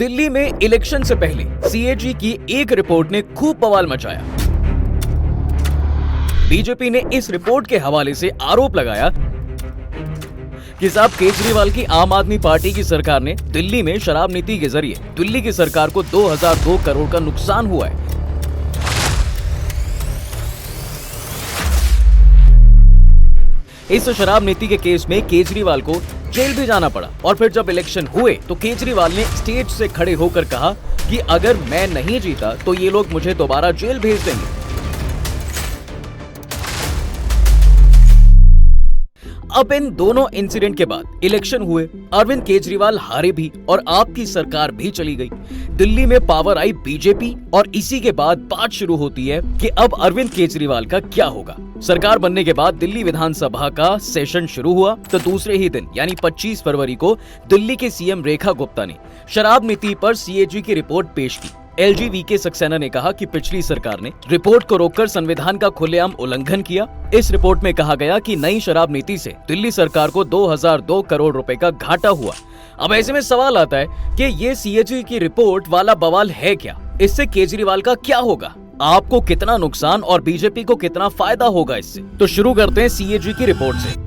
दिल्ली में इलेक्शन से पहले सीएजी की एक रिपोर्ट ने खूब बवाल मचाया। बीजेपी ने इस रिपोर्ट के हवाले से आरोप लगाया कि साहब केजरीवाल की आम आदमी पार्टी की सरकार ने दिल्ली में शराब नीति के जरिए दिल्ली की सरकार को 2002 करोड़ का नुकसान हुआ है। इस शराब नीति के केस में केजरीवाल को जेल भी जाना पड़ा और फिर जब इलेक्शन हुए तो केजरीवाल ने स्टेज से खड़े होकर कहा कि अगर मैं नहीं जीता तो ये लोग मुझे दोबारा जेल भेज देंगे। अब इन दोनों इंसिडेंट के बाद इलेक्शन हुए, अरविंद केजरीवाल हारे भी और आपकी सरकार भी चली गई। दिल्ली में पावर आई बीजेपी और इसी के बाद बात शुरू होती है कि अब अरविंद केजरीवाल का क्या होगा। सरकार बनने के बाद दिल्ली विधानसभा का सेशन शुरू हुआ तो दूसरे ही दिन यानी 25 फरवरी को दिल्ली के सीएम रेखा गुप्ता ने शराब नीति पर सीएजी की रिपोर्ट पेश की। एलजी वीके सक्सेना ने कहा कि पिछली सरकार ने रिपोर्ट को रोककर संविधान का खुलेआम उल्लंघन किया। इस रिपोर्ट में कहा गया कि नई शराब नीति से दिल्ली सरकार को 2002 करोड़ रुपए का घाटा हुआ। अब ऐसे में सवाल आता है कि ये सीएजी की रिपोर्ट वाला बवाल है क्या? इससे केजरीवाल का क्या होगा? आपको कितना नुकसान और बीजेपी को कितना फायदा होगा इससे? तो शुरू करते हैं सीएजी की रिपोर्ट से।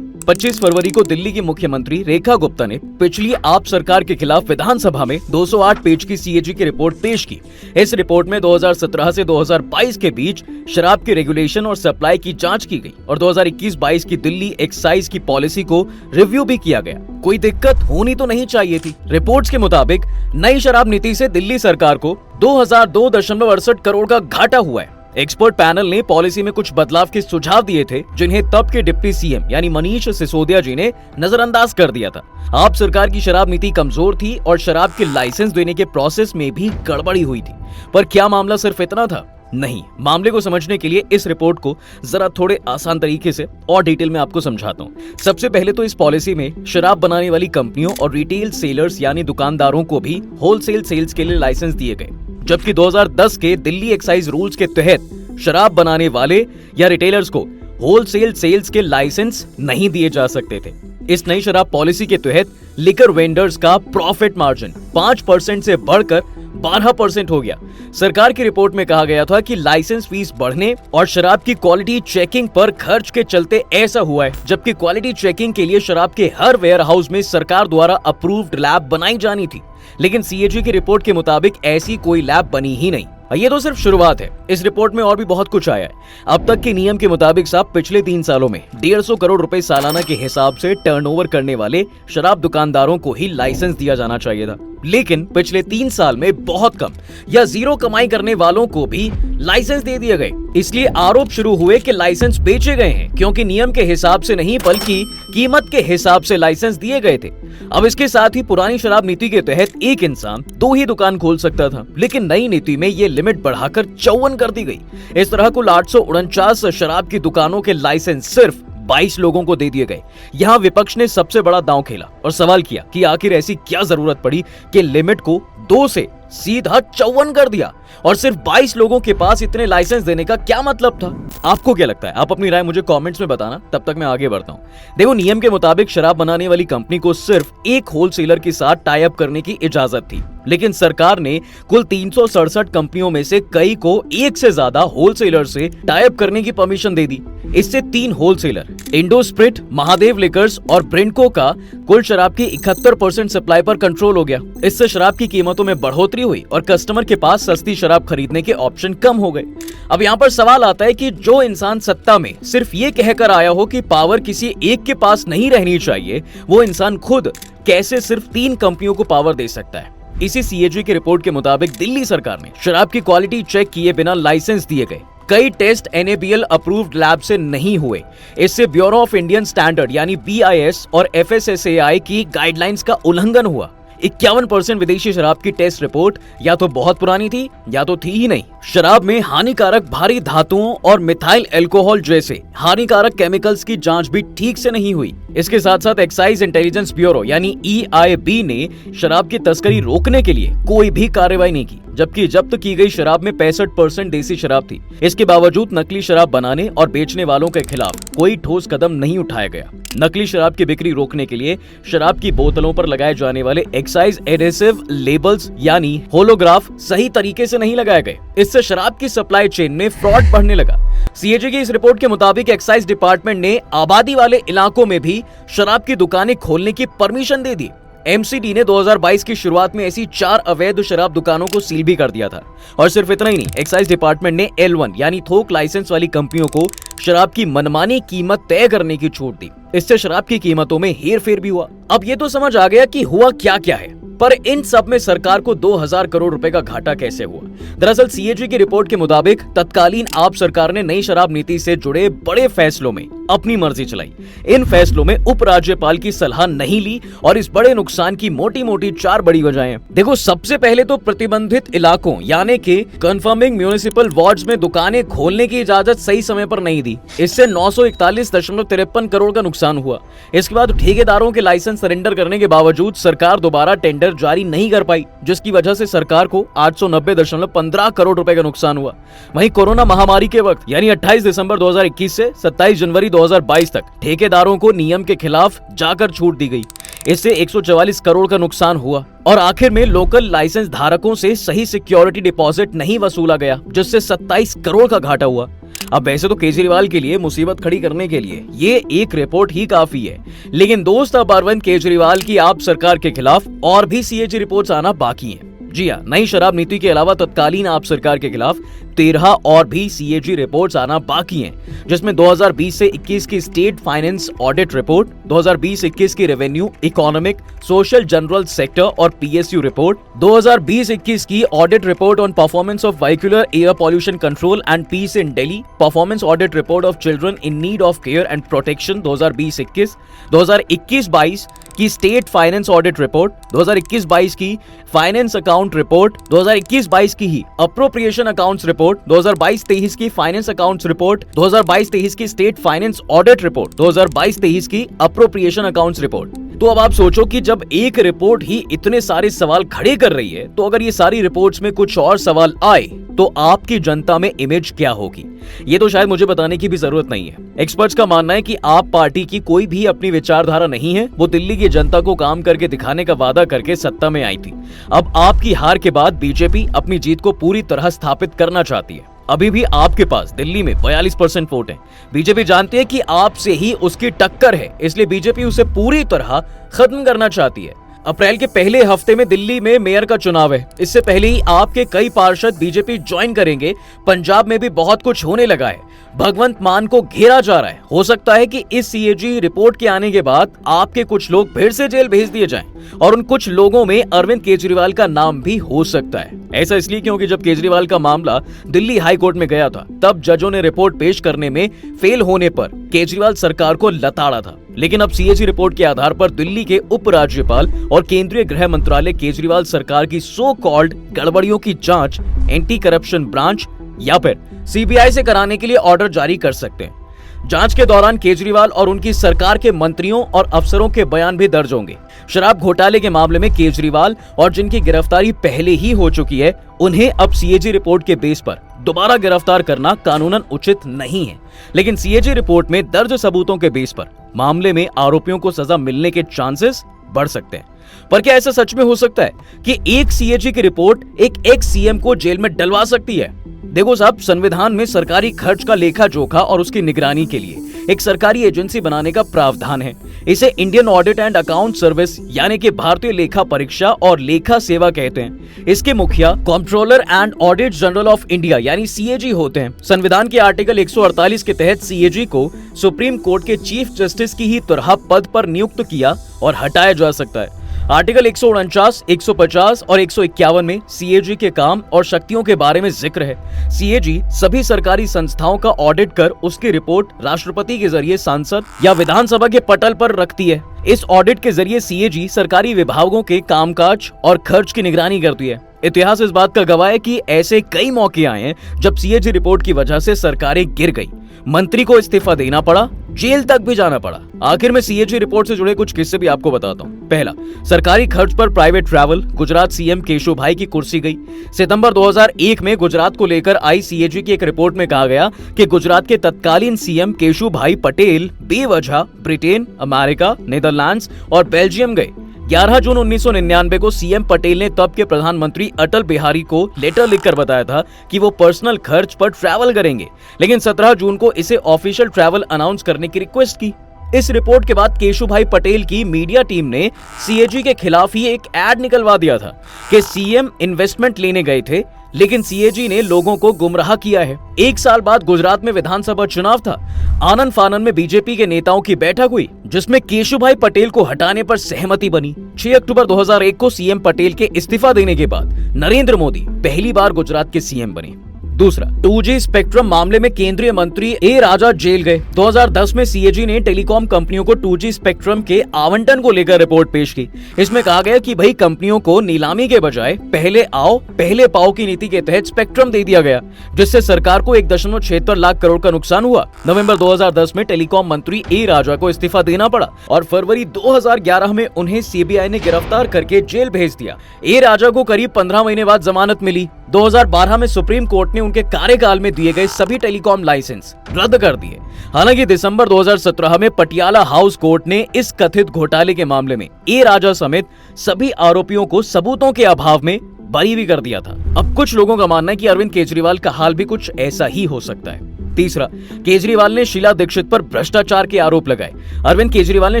25 फरवरी को दिल्ली की मुख्यमंत्री रेखा गुप्ता ने पिछली आप सरकार के खिलाफ विधानसभा में 208 पेज की सीएजी की रिपोर्ट पेश की। इस रिपोर्ट में 2017 से 2022 के बीच शराब के रेगुलेशन और सप्लाई की जांच की गई और 2021-22 की दिल्ली एक्साइज की पॉलिसी को रिव्यू भी किया गया। कोई दिक्कत होनी तो नहीं चाहिए थी। रिपोर्ट्स के मुताबिक नई शराब नीति से दिल्ली सरकार को 2002.68 करोड़ का घाटा हुआ है। एक्सपर्ट पैनल ने पॉलिसी में कुछ बदलाव के सुझाव दिए थे जिन्हें तब के डिप्टी सीएम यानी मनीष सिसोदिया जी ने नजरअंदाज कर दिया था। आप सरकार की शराब नीति कमजोर थी और शराब के लाइसेंस देने के प्रोसेस में भी गड़बड़ी हुई थी। पर क्या मामला सिर्फ इतना था? नहीं, मामले को समझने के लिए इस रिपोर्ट को जरा थोड़े आसान तरीके से और डिटेल में आपको समझाता हूँ। सबसे पहले तो इस पॉलिसी में शराब बनाने वाली कंपनियों और रिटेल सेलर्स यानी दुकानदारों को भी होलसेल सेल्स के लिए लाइसेंस दिए गए, जबकि 2010 के दिल्ली एक्साइज रूल्स के तहत शराब बनाने वाले या रिटेलर्स को होलसेल सेल्स के लाइसेंस नहीं दिए जा सकते थे। इस नई शराब पॉलिसी के तहत लिकर वेंडर्स का प्रॉफिट मार्जिन 5% से बढ़कर 12% हो गया। सरकार की रिपोर्ट में कहा गया था कि लाइसेंस फीस बढ़ने और शराब की क्वालिटी चेकिंग पर खर्च के चलते ऐसा हुआ है, जबकि क्वालिटी चेकिंग के लिए शराब के हर वेयर हाउस में सरकार द्वारा अप्रूव्ड लैब बनाई जानी थी, लेकिन सीएजी की रिपोर्ट के मुताबिक ऐसी कोई लैब बनी ही नहीं। ये तो सिर्फ शुरुआत है, इस रिपोर्ट में और भी बहुत कुछ आया है। अब तक के नियम के मुताबिक साहब पिछले 3 सालों में 150 करोड़ रुपए सालाना के हिसाब से टर्नओवर करने वाले शराब दुकानदारों को ही लाइसेंस दिया जाना चाहिए था, लेकिन पिछले 3 साल में बहुत कम या जीरो कमाई करने वालों को भी लाइसेंस दे दिए गए। इसलिए आरोप शुरू हुए कि लाइसेंस बेचे गए हैं, क्योंकि नियम के हिसाब से नहीं बल्कि कीमत के हिसाब से लाइसेंस दिए गए थे। अब इसके साथ ही पुरानी शराब नीति के तहत एक इंसान 2 ही दुकान खोल सकता था, लेकिन नई नीति में ये लिमिट बढ़ाकर 54 कर दी गई। इस तरह कुल 849 शराब की दुकानों के लाइसेंस सिर्फ 22 लोगों को दे दिए गए। यहाँ विपक्ष ने सबसे बड़ा दांव खेला और सवाल किया कि आखिर ऐसी क्या जरूरत पड़ी कि लिमिट को 2 से सीधा 54 कर दिया और सिर्फ 22 लोगों के पास इतने लाइसेंस देने का क्या मतलब था? आपको क्या लगता है? आप अपनी राय मुझे कमेंट्स में बताना, तब तक मैं आगे बढ़ता हूँ। देखो, नियम के मुताबिक शराब बनाने वाली कंपनी को सिर्फ एक होलसेलर के साथ टाई अप करने की इजाजत थी, लेकिन सरकार ने कुल 367 कंपनियों में से कई को एक से ज्यादा होलसेलर से टाई अप करने की परमिशन दे दी। इससे 3 wholesaler Indo spirit, Mahadev liquors और ब्रिंको का कुल शराब की 71% सप्लाई पर कंट्रोल हो गया। इससे शराब की कीमतों में बढ़ोतरी हुई और कस्टमर के पास सस्ती शराब खरीदने के ऑप्शन कम हो गए। अब यहाँ पर सवाल आता है कि जो इंसान सत्ता में सिर्फ ये कहकर आया हो कि पावर किसी एक के पास नहीं रहनी चाहिए, वो इंसान खुद कैसे सिर्फ 3 कंपनियों को पावर दे सकता है? इसी सीएजी की रिपोर्ट के मुताबिक दिल्ली सरकार ने शराब की क्वालिटी चेक किए बिना लाइसेंस दिए गए। कई टेस्ट एनएबीएल अप्रूव्ड लैब से नहीं हुए। इससे ब्यूरो ऑफ इंडियन स्टैंडर्ड यानी बीआईएस और एफएसएसएआई की गाइडलाइंस का उल्लंघन हुआ। 51% विदेशी शराब की टेस्ट रिपोर्ट या तो बहुत पुरानी थी या तो थी ही नहीं। शराब में हानिकारक भारी धातुओं और मिथाइल अल्कोहल जैसे हानिकारक केमिकल्स की जांच भी ठीक से नहीं हुई। इसके साथ साथ एक्साइज इंटेलिजेंस ब्यूरो यानी ईआईबी ने शराब की तस्करी रोकने के लिए कोई भी कार्रवाई नहीं की, जबकि जब्त की गई शराब में 65% देसी शराब थी। इसके बावजूद नकली शराब बनाने और बेचने वालों के खिलाफ कोई ठोस कदम नहीं उठाया गया। नकली शराब की बिक्री रोकने के लिए शराब की बोतलों पर लगाए जाने वाले एक्साइज एडेसिव लेबल्स यानी होलोग्राफ सही तरीके से नहीं लगाए गए। इससे शराब की सप्लाई चेन में फ्रॉड बढ़ने लगा। सीएजी की इस रिपोर्ट के मुताबिक एक्साइज डिपार्टमेंट ने आबादी वाले इलाकों में भी शराब की दुकानें खोलने की परमिशन दे दी। एमसीडी ने 2022 की शुरुआत में ऐसी 4 अवैध शराब दुकानों को सील भी कर दिया था। और सिर्फ इतना ही नहीं, एक्साइज डिपार्टमेंट ने L1 यानी थोक लाइसेंस वाली कंपनियों को शराब की मनमानी कीमत तय करने की छूट दी। इससे शराब की कीमतों में हेरफेर भी हुआ। अब ये तो समझ आ गया कि हुआ क्या क्या है, पर इन सब में सरकार को 2000 करोड़ रुपए का घाटा कैसे हुआ। दरअसल सीएजी की रिपोर्ट के मुताबिक तत्कालीन आप सरकार ने नई शराब नीति से जुड़े बड़े फैसलों में अपनी मर्जी चलाई। इन फैसलों में उपराज्यपाल की सलाह नहीं ली और इस बड़े नुकसान की मोटी मोटी 4 बड़ी वजहें। देखो, सबसे पहले तो प्रतिबंधित इलाकों यानी कि कन्फर्मिंग म्यूनिसिपल वार्ड्स में दुकानें खोलने की इजाजत सही समय पर नहीं दी। इससे 941.53 करोड़ का नुकसान हुआ। इसके बाद ठेकेदारों के लाइसेंस सरेंडर करने के बावजूद सरकार दोबारा टेंडर जारी नहीं कर पाई, जिसकी वजह से सरकार को 890.15 करोड़ रुपए का नुकसान हुआ। वहीं कोरोना महामारी के वक्त यानी 28 दिसंबर 2021 से 27 जनवरी 2022 तक ठेकेदारों को नियम के खिलाफ जाकर छूट दी गई। इससे 144 करोड़ का नुकसान हुआ। और आखिर में लोकल लाइसेंस धारकों से सही सिक्योरिटी डिपॉजिट नहीं वसूला गया, जिससे 27 करोड़ का घाटा हुआ। अब वैसे तो केजरीवाल के लिए मुसीबत खड़ी करने के लिए ये एक रिपोर्ट ही काफी है, लेकिन दोस्त अब अरविंद केजरीवाल की आप सरकार के खिलाफ और भी सीएजी रिपोर्ट्स आना बाकी हैं। जी हां, नई शराब नीति के अलावा तत्कालीन आप सरकार के खिलाफ 13 और भी सीएजी रिपोर्ट्स आना बाकी हैं, जिसमें 2020 से 21 की स्टेट फाइनेंस ऑडिट रिपोर्ट, 2020-21 की revenue, economic, social general sector और पीएसयू रिपोर्ट, 2020-21 की audit report on performance of vehicular air pollution control and peace in Delhi, performance audit report of children in need of care and protection 2020-21, 2021-22 की state finance audit report, 2021-22 की finance account report, 2021-22 की ही appropriation accounts report, 2022-23 की finance accounts report, 2022-23 की state finance audit report, 2022-23 की appropriation accounts report. तो अब आप सोचो कि जब एक रिपोर्ट ही इतने सारे सवाल खड़े कर रही है, तो अगर ये सारी रिपोर्ट्स में कुछ और सवाल आए तो आपकी जनता में इमेज क्या होगी, ये तो शायद मुझे बताने की भी जरूरत नहीं है। एक्सपर्ट्स का मानना है कि आप पार्टी की कोई भी अपनी विचारधारा नहीं है, वो दिल्ली की जनता को काम करके दिखाने का वादा करके सत्ता में आई थी। अब आपकी हार के बाद बीजेपी अपनी जीत को पूरी तरह स्थापित करना चाहती है। अभी भी आपके पास दिल्ली में 42% वोट है। बीजेपी जानती है कि आपसे ही उसकी टक्कर है, इसलिए बीजेपी उसे पूरी तरह खत्म करना चाहती है। अप्रैल के पहले हफ्ते में दिल्ली में मेयर का चुनाव है। इससे पहले ही आपके कई पार्षद बीजेपी ज्वाइन करेंगे। पंजाब में भी बहुत कुछ होने लगा है। भगवंत मान को घेरा जा रहा है। हो सकता है कि इस सीएजी रिपोर्ट के आने के बाद आपके कुछ लोग फिर से जेल भेज दिए जाएं और उन कुछ लोगों में अरविंद केजरीवाल का नाम भी हो सकता है। ऐसा इसलिए क्योंकि जब केजरीवाल का मामला दिल्ली हाई कोर्ट में गया था, तब जजों ने रिपोर्ट पेश करने में फेल होने पर केजरीवाल सरकार को लताड़ा था। लेकिन अब सीएजी रिपोर्ट के आधार पर दिल्ली के उपराज्यपाल और केंद्रीय गृह मंत्रालय केजरीवाल सरकार की सो कॉल्ड गड़बड़ियों की जांच एंटी करप्शन ब्रांच या फिर सीबीआई से कराने के लिए ऑर्डर जारी कर सकते हैं। जांच के दौरान केजरीवाल और उनकी सरकार के मंत्रियों और अफसरों के बयान भी दर्ज होंगे। शराब घोटाले के मामले में केजरीवाल और जिनकी गिरफ्तारी पहले ही हो चुकी है, उन्हें अब सीएजी रिपोर्ट के बेस पर दोबारा गिरफ्तार करना कानूनन उचित नहीं है। लेकिन सीएजी रिपोर्ट में दर्ज सबूतों के बेस पर मामले में आरोपियों को सजा मिलने के चांसेस बढ़ सकते हैं। पर क्या ऐसा सच में हो सकता है कि एक सीएजी की रिपोर्ट एक एक्स सीएम को जेल में डलवा सकती है? देखो साहब, संविधान में सरकारी खर्च का लेखा जोखा और उसकी निगरानी के लिए एक सरकारी एजेंसी बनाने का प्रावधान है। इसे Indian audit and account service यानी कि भारतीय लेखा परीक्षा और लेखा सेवा कहते हैं। इसके मुखिया controller and audit general of India यानी सीएजी होते हैं। संविधान के आर्टिकल 148 के तहत सीएजी को सुप्रीम कोर्ट के चीफ जस्टिस की ही तरह पद पर नियुक्त किया और हटाया जा सकता है। आर्टिकल 149, 150 और 151 में सीएजी के काम और शक्तियों के बारे में जिक्र है। सीएजी सभी सरकारी संस्थाओं का ऑडिट कर उसकी रिपोर्ट राष्ट्रपति के जरिए सांसद या विधानसभा के पटल पर रखती है। इस ऑडिट के जरिए सीएजी सरकारी विभागों के कामकाज और खर्च की निगरानी करती है। इतिहास इस बात का गवाह है कि ऐसे कई मौके आए हैं जब सीएजी रिपोर्ट की वजह से सरकारें गिर गई, मंत्री को इस्तीफा देना पड़ा, जेल तक भी जाना पड़ा। आखिर में सीएजी रिपोर्ट से जुड़े कुछ किस्से भी आपको बताता हूँ। पहला, सरकारी खर्च पर private travel, Gujarat CM Keshubhai की कुर्सी गई। सितंबर 2001 में गुजरात को लेकर आई सीएजी की एक रिपोर्ट में कहा गया कि गुजरात के तत्कालीन सीएम केशुभाई पटेल बेवजह ब्रिटेन, अमेरिका, नीदरलैंड्स और बेल्जियम गए। 11 जून 1999 को सीएम पटेल ने तब के प्रधानमंत्री अटल बिहारी को लेटर लिखकर बताया था कि वो पर्सनल खर्च पर ट्रैवल करेंगे, लेकिन 17 जून को इसे ऑफिशियल ट्रैवल अनाउंस करने की रिक्वेस्ट की। इस रिपोर्ट के बाद केशुभाई पटेल की मीडिया टीम ने सीएजी के खिलाफ ही एक एड निकलवा दिया था कि सीएम इन्वेस्टमेंट लेने गए थे, लेकिन सीएजी ने लोगों को गुमराह किया है। एक साल बाद गुजरात में विधानसभा चुनाव था। आनंद फानन में बीजेपी के नेताओं की बैठक हुई, जिसमें केशुभाई पटेल को हटाने पर सहमति बनी। 6 अक्टूबर 2001 को सीएम पटेल के इस्तीफा देने के बाद नरेंद्र मोदी पहली बार गुजरात के सीएम बने। दूसरा, 2G स्पेक्ट्रम मामले में केंद्रीय मंत्री ए राजा जेल गए। 2010 में सीएजी ने टेलीकॉम कंपनियों को 2G स्पेक्ट्रम के आवंटन को लेकर रिपोर्ट पेश की। इसमें कहा गया कि भाई कंपनियों को नीलामी के बजाय पहले आओ पहले पाओ की नीति के तहत स्पेक्ट्रम दे दिया गया, जिससे सरकार को 1.76 लाख करोड़ का नुकसान हुआ। नवंबर 2010 में टेलीकॉम मंत्री ए राजा को इस्तीफा देना पड़ा और फरवरी 2011 में उन्हें सीबीआई ने गिरफ्तार करके जेल भेज दिया। ए राजा को करीब 15 महीने बाद जमानत मिली। 2012 में सुप्रीम कोर्ट ने उनके कार्यकाल में दिए गए सभी टेलीकॉम लाइसेंस रद्द कर दिए। हालांकि दिसंबर 2017 में पटियाला हाउस कोर्ट ने इस कथित घोटाले के मामले में ए राजा समेत सभी आरोपियों को सबूतों के अभाव में बरी भी कर दिया था। अब कुछ लोगों का मानना है कि अरविंद केजरीवाल का हाल भी कुछ ऐसा ही हो सकता है। तीसरा, केजरीवाल ने शीला दीक्षित पर भ्रष्टाचार के आरोप लगाए। अरविंद केजरीवाल ने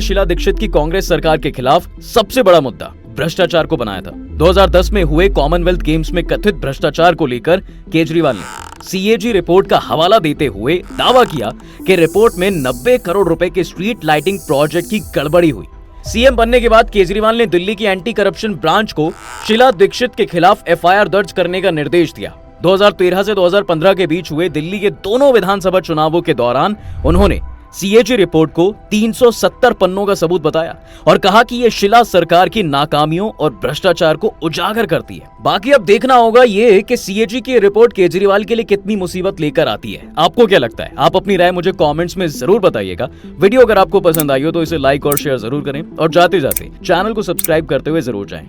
शीला दीक्षित की कांग्रेस सरकार के खिलाफ सबसे बड़ा मुद्दा भ्रष्टाचार को बनाया था। 2010 में हुए कॉमनवेल्थ गेम्स में कथित भ्रष्टाचार को लेकर केजरीवाल ने सीएजी रिपोर्ट का हवाला देते हुए दावा किया कि रिपोर्ट में 90 करोड़ रुपए के स्ट्रीट लाइटिंग प्रोजेक्ट की गड़बड़ी हुई। सीएम बनने के बाद केजरीवाल ने दिल्ली की एंटी करप्शन ब्रांच को शीला दीक्षित के खिलाफ एफआईआर दर्ज करने का निर्देश दिया। 2013 से 2015 के बीच हुए दिल्ली के दोनों विधानसभा चुनावों के दौरान उन्होंने सीएजी रिपोर्ट को 370 पन्नों का सबूत बताया और कहा कि यह शीला सरकार की नाकामियों और भ्रष्टाचार को उजागर करती है। बाकी अब देखना होगा ये कि सीएजी की रिपोर्ट केजरीवाल के लिए कितनी मुसीबत लेकर आती है। आपको क्या लगता है? आप अपनी राय मुझे कमेंट्स में जरूर बताइएगा। वीडियो अगर आपको पसंद आई हो तो इसे लाइक और शेयर जरूर करें और जाते जाते चैनल को सब्सक्राइब करते हुए जरूर जाएं।